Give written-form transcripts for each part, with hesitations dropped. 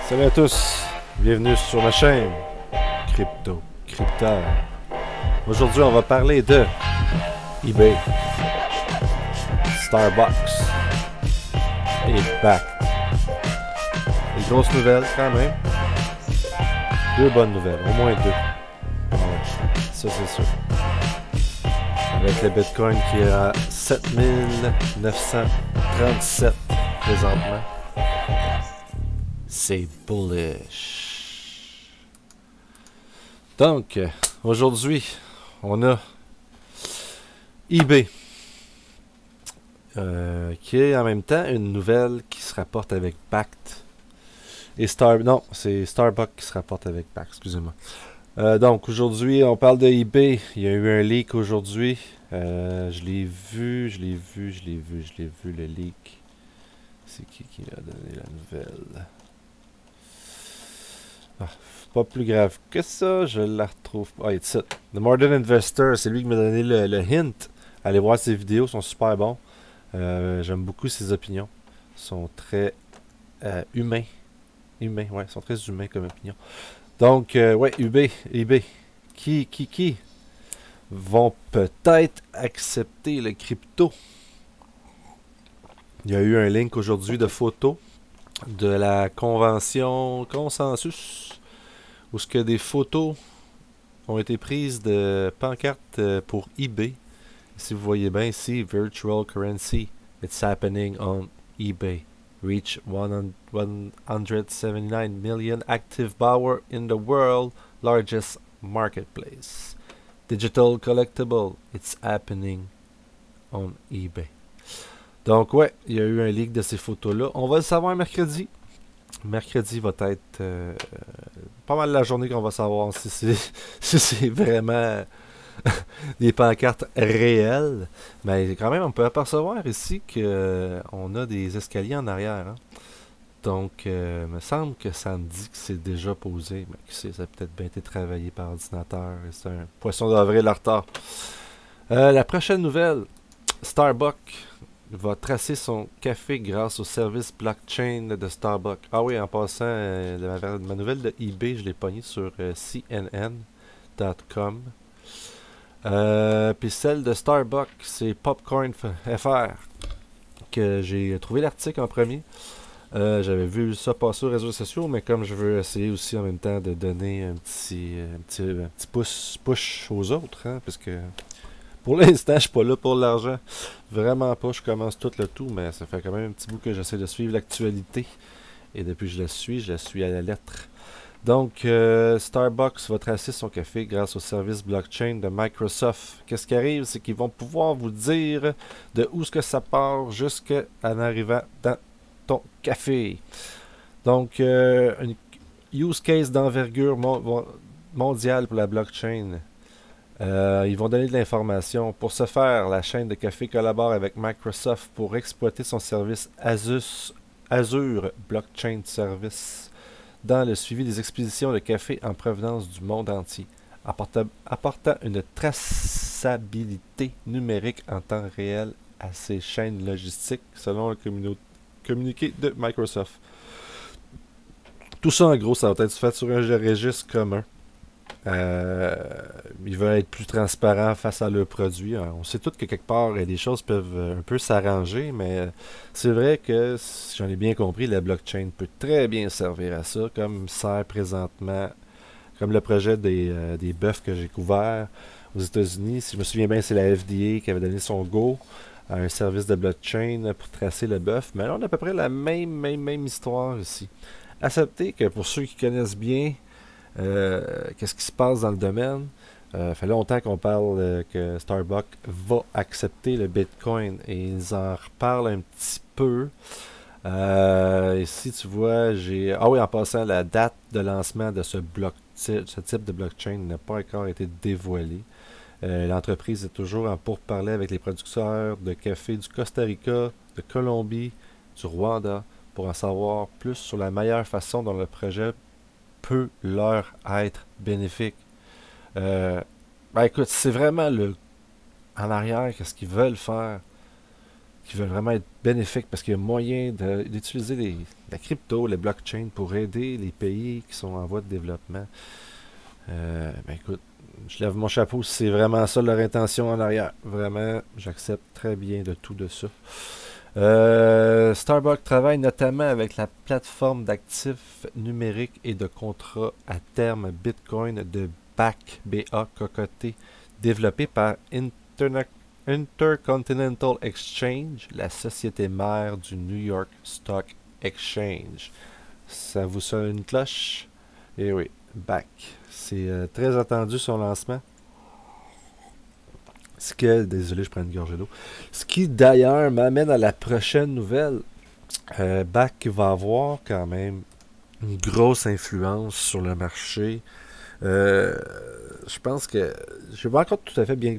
Salut à tous, bienvenue sur ma chaîne Crypteur. Aujourd'hui on va parler de eBay, Starbucks et Bakkt. Des grosses nouvelles quand même. Deux bonnes nouvelles, au moins deux. Ouais, ça c'est sûr. Avec le Bitcoin qui est à 7937 présentement. C'est bullish. Donc, aujourd'hui, on a eBay, qui est en même temps une nouvelle qui se rapporte avec Bakkt. Et c'est Starbucks qui se rapporte avec Bakkt, excusez-moi. Donc, aujourd'hui, on parle de eBay. Il y a eu un leak aujourd'hui. Je l'ai vu, le leak. C'est qui a donné la nouvelle? Ah, pas plus grave que ça, je la retrouve pas. Ah, it's it. The Modern Investor, c'est lui qui m'a donné le hint. Allez voir ses vidéos, sont super bons. J'aime beaucoup ses opinions. Ils sont très humains. Ouais, ils sont très humains comme opinion. Donc, ouais, eBay. Qui vont peut-être accepter le crypto. Il y a eu un link aujourd'hui de photos de la convention Consensus, où ce que des photos ont été prises de pancartes pour eBay. Si vous voyez bien ici, Virtual Currency, it's happening on eBay. Reach 179 million active buyer in the world, largest marketplace. Digital collectible, it's happening on eBay. Donc ouais, il y a eu un leak de ces photos-là. On va le savoir mercredi. Mercredi va être pas mal la journée qu'on va savoir si c'est vraiment des pancartes réelles. Mais quand même, on peut apercevoir ici qu'on a des escaliers en arrière. Hein. Donc, me semble que ça me dit que c'est déjà posé. Mais qui sait, ça a peut-être bien été travaillé par ordinateur. C'est un poisson d'avril en retard. La prochaine nouvelle, Starbucks va tracer son café grâce au service blockchain de Starbucks. Ah oui, en passant, ma nouvelle de eBay, je l'ai pognée sur cnn.com. Puis celle de Starbucks, c'est Popcorn FR, que j'ai trouvé l'article en premier. J'avais vu ça passer aux réseaux sociaux, mais comme je veux essayer aussi en même temps de donner un petit push aux autres, hein, parce que pour l'instant, je suis pas là pour l'argent. Vraiment pas. Je commence tout le tout, mais ça fait quand même un petit bout que j'essaie de suivre l'actualité. Et depuis que je la suis à la lettre. Donc, Starbucks va tracer son café grâce au service blockchain de Microsoft. Qu'est-ce qui arrive? C'est qu'ils vont pouvoir vous dire de où est-ce que ça part jusqu'en arrivant dans ton café. Donc, une use case d'envergure mondiale pour la blockchain. Ils vont donner de l'information. Pour ce faire, la chaîne de café collabore avec Microsoft pour exploiter son service Azure Blockchain Service dans le suivi des expéditions de café en provenance du monde entier, apportant une traçabilité numérique en temps réel à ces chaînes logistiques selon le communiqué de Microsoft. Tout ça, en gros, ça va être fait sur un registre commun. Ils veulent être plus transparents face à leurs produits. On sait tous que quelque part, les choses peuvent un peu s'arranger, mais c'est vrai que, si j'en ai bien compris, la blockchain peut très bien servir à ça, comme sert présentement, comme le projet des bœufs que j'ai couvert aux États-Unis. Si je me souviens bien, c'est la FDA qui avait donné son go à un service de blockchain pour tracer le bœuf. Mais là, on a à peu près la même histoire ici. Acceptez que pour ceux qui connaissent bien qu'est-ce qui se passe dans le domaine. Fait longtemps qu'on parle que Starbucks va accepter le Bitcoin et ils en reparlent un petit peu. Ici, tu vois, ah oui, en passant, la date de lancement de ce type de blockchain n'a pas encore été dévoilée. L'entreprise est toujours en pourparlers avec les producteurs de café du Costa Rica, de Colombie, du Rwanda, pour en savoir plus sur la meilleure façon dont le projet peut leur être bénéfique. Ben écoute, c'est vraiment en arrière qu'est-ce qu'ils veulent faire. qui veulent vraiment être bénéfiques parce qu'il y a moyen d'utiliser la crypto, les blockchains pour aider les pays qui sont en voie de développement. Ben écoute, je lève mon chapeau si c'est vraiment ça leur intention en arrière. Vraiment, j'accepte très bien de tout de ça. Starbucks travaille notamment avec la plateforme d'actifs numériques et de contrats à terme Bitcoin de BAC, BACKT, développé par Intercontinental Exchange, la société mère du New York Stock Exchange. Ça vous sonne une cloche? Eh oui, BAC. C'est très attendu son lancement. Désolé, je prends une gorgée d'eau. Ce qui d'ailleurs m'amène à la prochaine nouvelle. BAC va avoir quand même une grosse influence sur le marché. Je pense que je n'ai pas encore tout à fait bien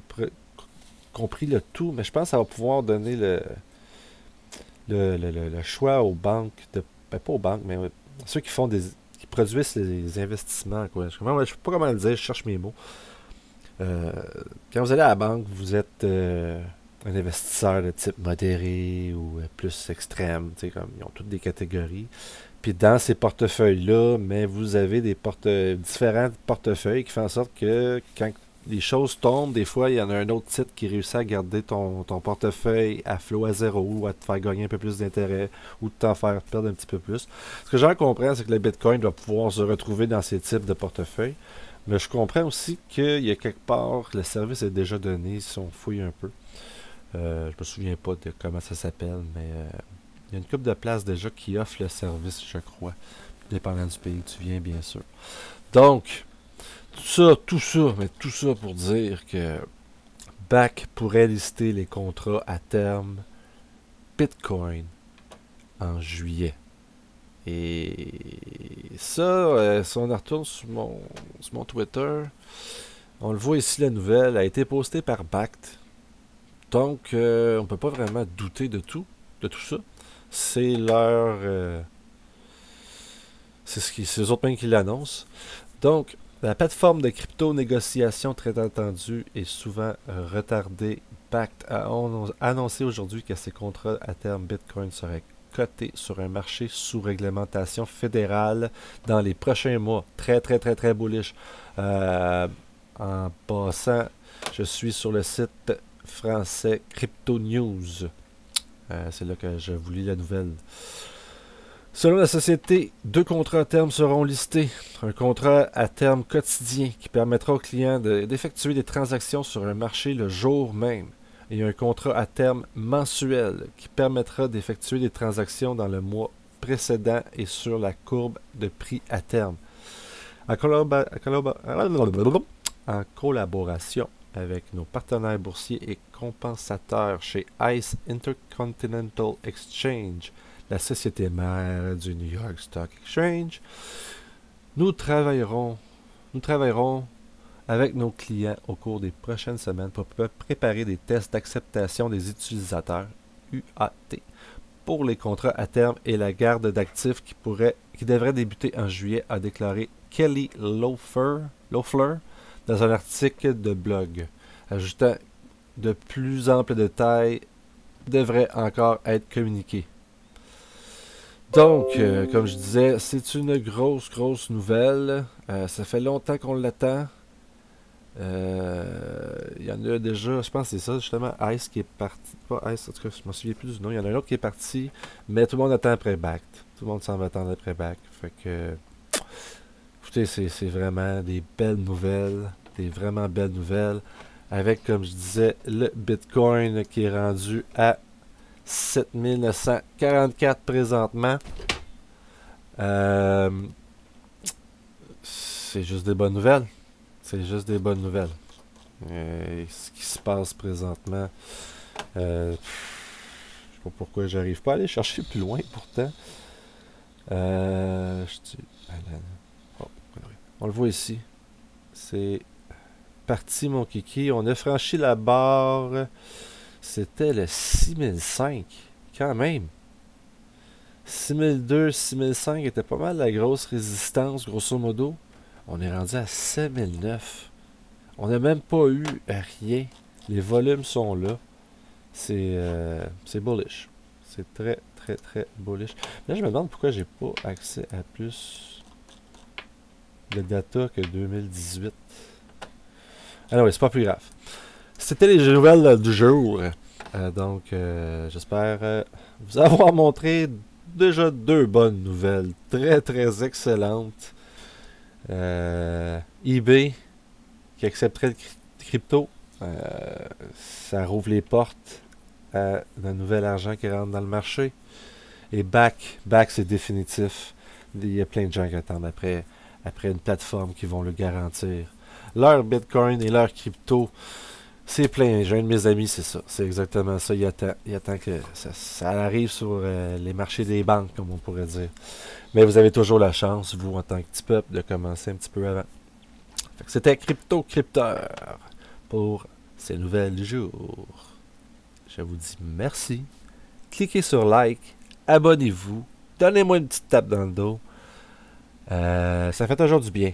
compris le tout, mais je pense que ça va pouvoir donner le choix aux banques, ben pas aux banques, mais ceux qui produisent les investissements. Quoi. Je ne sais pas comment le dire, je cherche mes mots. Quand vous allez à la banque, vous êtes un investisseur de type modéré ou plus extrême. Comme, ils ont toutes des catégories. Puis dans ces portefeuilles-là, mais vous avez différents portefeuilles qui font en sorte que quand les choses tombent, des fois, il y en a un autre titre qui réussit à garder ton portefeuille à flot à zéro, ou à te faire gagner un peu plus d'intérêt, ou de t'en faire perdre un petit peu plus. Ce que j'en comprends, c'est que le Bitcoin doit pouvoir se retrouver dans ces types de portefeuilles. Mais je comprends aussi qu'il y a quelque part, le service est déjà donné si on fouille un peu. Je me souviens pas de comment ça s'appelle, mais il y a une couple de places déjà qui offrent le service, je crois. Dépendant du pays où tu viens, bien sûr. Donc, tout ça pour dire que BAC pourrait lister les contrats à terme Bitcoin en juillet. Et ça, si on retourne sur mon Twitter, on le voit ici, la nouvelle a été postée par BACT. Donc, on ne peut pas vraiment douter de tout ça. C'est c'est eux autres mêmes qui l'annoncent. Donc, la plateforme de crypto-négociation très attendue et souvent retardée, BACT a annoncé aujourd'hui que ses contrats à terme Bitcoin seraient cotés sur un marché sous réglementation fédérale dans les prochains mois. Très, très, très, très bullish. En passant, je suis sur le site français Crypto News. C'est là que je vous lis la nouvelle. Selon la société, 2 contrats à terme seront listés. Un contrat à terme quotidien qui permettra aux clients d'effectuer des transactions sur un marché le jour même. Et un contrat à terme mensuel qui permettra d'effectuer des transactions dans le mois précédent et sur la courbe de prix à terme. En collaboration avec nos partenaires boursiers et compensateurs chez ICE Intercontinental Exchange, la société mère du New York Stock Exchange, nous travaillerons avec nos clients au cours des prochaines semaines pour préparer des tests d'acceptation des utilisateurs UAT pour les contrats à terme et la garde d'actifs qui devrait débuter en juillet, a déclaré Kelly Loeffler dans un article de blog, ajoutant de plus amples détails devraient encore être communiqués. Donc, comme je disais, c'est une grosse nouvelle. Ça fait longtemps qu'on l'attend. Il y en a déjà, je pense que c'est ça justement, Ice qui est parti, pas Ice, en tout cas je me souviens plus du nom, il y en a un autre qui est parti, mais tout le monde attend après BACT, tout le monde semble attendre après BACT, fait que, écoutez, c'est vraiment des belles nouvelles, des vraiment belles nouvelles, avec, comme je disais, le Bitcoin qui est rendu à 7944 présentement. C'est juste des bonnes nouvelles. C'est juste des bonnes nouvelles. Ce qui se passe présentement, je sais pas pourquoi j'arrive pas à aller chercher plus loin pourtant. On le voit ici. C'est parti mon kiki. On a franchi la barre. C'était le 6005. Quand même. 6002, 6005 était pas mal la grosse résistance, grosso modo. On est rendu à 7009. On n'a même pas eu rien. Les volumes sont là. c'est bullish. C'est très, très, très bullish. Là, je me demande pourquoi j'ai pas accès à plus de data que 2018. Ah non, oui, c'est pas plus grave. C'était les nouvelles du jour. Donc, j'espère vous avoir montré déjà 2 bonnes nouvelles. Très, très excellentes. eBay qui accepterait le crypto. Ça rouvre les portes à de nouvel argent qui rentre dans le marché. Et Back c'est définitif. Il y a plein de gens qui attendent après une plateforme qui vont le garantir. Leur Bitcoin et leur crypto, c'est plein. J'ai un de mes amis, c'est ça. C'est exactement ça. Il attend que ça arrive sur les marchés des banques, comme on pourrait dire. Mais vous avez toujours la chance, vous, en tant que petit peuple, de commencer un petit peu avant. C'était Crypto Crypteur pour ces nouvelles du jour. Je vous dis merci. Cliquez sur like, abonnez-vous, donnez-moi une petite tape dans le dos. Ça fait toujours du bien.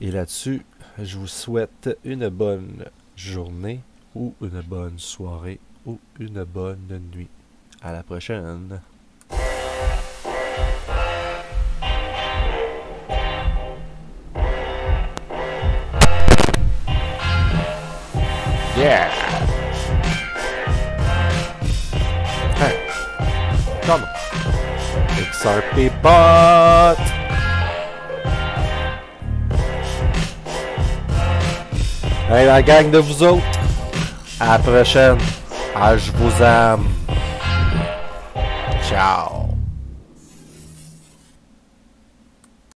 Et là-dessus, je vous souhaite une bonne journée ou une bonne soirée ou une bonne nuit. À la prochaine. Yeah! Hey! Come on! XRP bot! Hey la gang de vous autres! À la prochaine! Ah, je vous aime! Ciao!